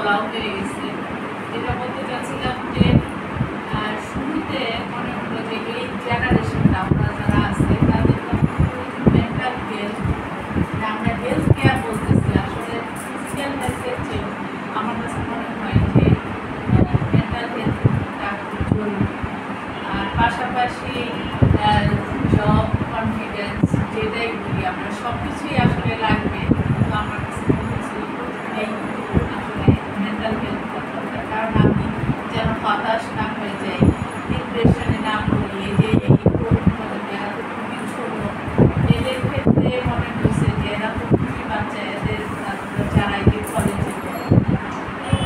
বলাও হয়ে গেছে। যেটা বলতে চাচ্ছিলাম যে শুরুতে মনে হলো যে এই জেনারেশনটা আমরা যারা আছে তাদের মেন্টাল হেলথ, আমরা হেলথ কেয়ার বলতেছি, আসলে ফিজিক্যাল হেলথের চেয়ে আমার কাছে মনে হয় যে মেন্টাল হেলথটা খুব জরুরি। আর পাশাপাশি জব কনফিডেন্স যেটাই বলি আমরা সব কিছুই আসলে লাগবে, কিন্তু আমার কাছে মনে হচ্ছিল প্রথমেই আসলে মেন্টাল হেলথ দরকার। কারণ আমি যেন হতাশ না হয়ে যাই, ডিপ্রেশনে না পড়ি। এই যে এই যারা তো খুবই ছোট, এদের ক্ষেত্রে মনে হচ্ছে যে এরা তো খুবই বাচ্চা, এদের যারা এই কলেজে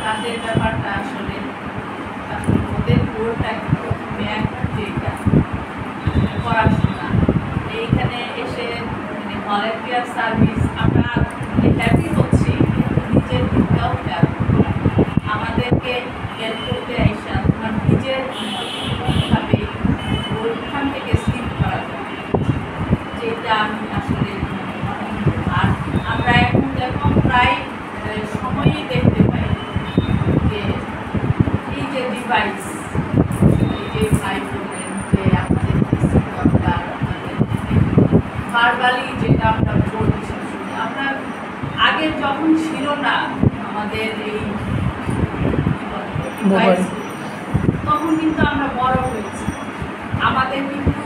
তাদের ব্যাপারটা আসলে ওদের গোলটা প্রথমে একটা যেটা পড়াশোনা, এইখানে এসে মানে ভলেন্টিয়ার সার্ভিস আমরা হ্যাপি হচ্ছি, কিন্তু নিজের দিকটাও খেয়াল আমাদেরকে হেল্প করতে আইসা তোমার নিজের ভাবে ওইখান থেকে স্লিপ করা যায়, যেটা আমি আসলে। আর আমরা এখন দেখো প্রায় সময়ই দেখতে পাই যে এই যে ডিভাইস, এই যে ভাই বললেন যে আমাদের কিছু দরকার, আমাদের ভার্বালি যেটা আমরা বলছি, আমরা আগে যখন ছিল না আমাদের এই তখন কিন্তু আমরা বড় হয়েছি, আমাদের কিন্তু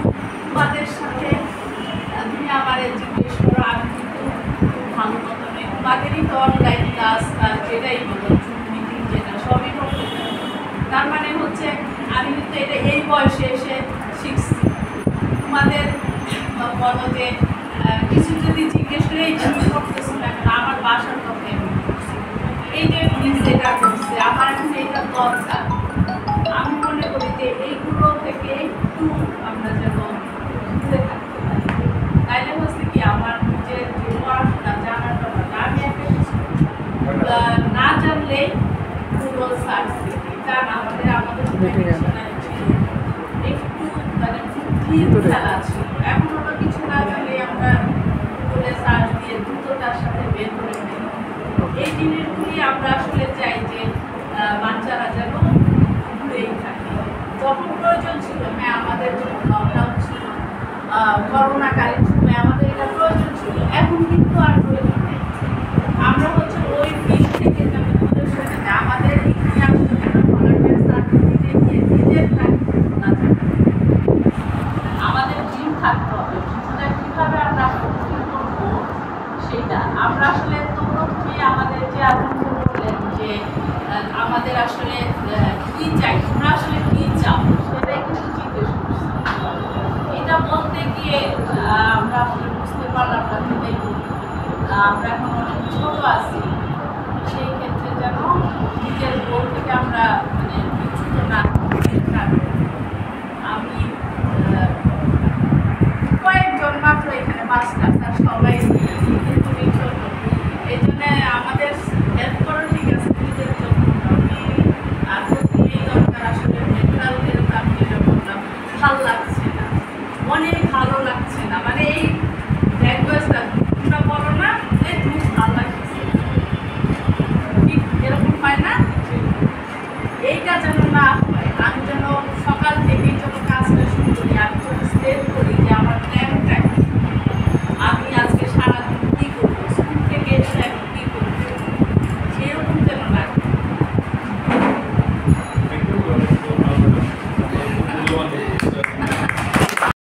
তোমাদের সাথে তুমি আমার জিজ্ঞেস করো, আমি কিন্তু ভালো মতো নেই, তোমাদেরই তো অনলাইন ক্লাস যেটাই বলো মিটিং যেটা সবই করতে, তার মানে হচ্ছে আমি কিন্তু এটা এই বয়সে এসে শিখছি। তোমাদের বলো যে কিছু যদি জিজ্ঞেস করে এই তুমি করতেছো না, আমার বাসার কথা এই যে প্লিজ এটা করছে আমার এখন এইটা দরকার, আমি মনে করি যে এইগুলো থেকে একটু আমরা যেন দূরে থাকতে পারি। তাইলে হচ্ছে কি আমার নিজের যে পড়াশোনা জানার ব্যাপারটা, আমি একটা কিছু না জানলেই গুগল সার্চ করি, কারণ আমাদের একটু মানে বুদ্ধির খেলা ছিল। এখন আমরা কিছু না জানলে আমরা গুগলে সার্চ দিয়ে দ্রুততার সাথে বের করে ফেলি। এই জিনিসগুলি আমরা আসলে চাই যে বাচ্চারা যেন দূরেই থাকে। যখন প্রয়োজন ছিল, হ্যাঁ আমাদের যখন লকডাউন ছিল, করোনাকালীন সময় আমাদের এটা প্রয়োজন ছিল, এখন কিন্তু আর প্রয়োজন নেই। আমরা হচ্ছে ওই ফিল্ড থেকে যেন দূরে সরে যেতে, আমাদের আমাদের জিম থাকতে হবে, জিমটা কীভাবে আমরা করবো সেটা আমরা আসলে তো প্রথমে আমাদের যে আপনি বললেন যে আমাদের আসলে কী চাই, তোমরা আসলে কী চাও সেটাই কিন্তু জিজ্ঞেস করছি। এটা বলতে গিয়ে আমরা আসলে বুঝতে পারলাম না, সেটাই আমরা এখন অনেক ছোটো আছি, সেই ক্ষেত্রে যেন নিজের গোল থেকে আমরা মানে বিচ্যুত না থাকবো। আমি কয়েকজন মাত্র এখানে মাস্টার, সবাই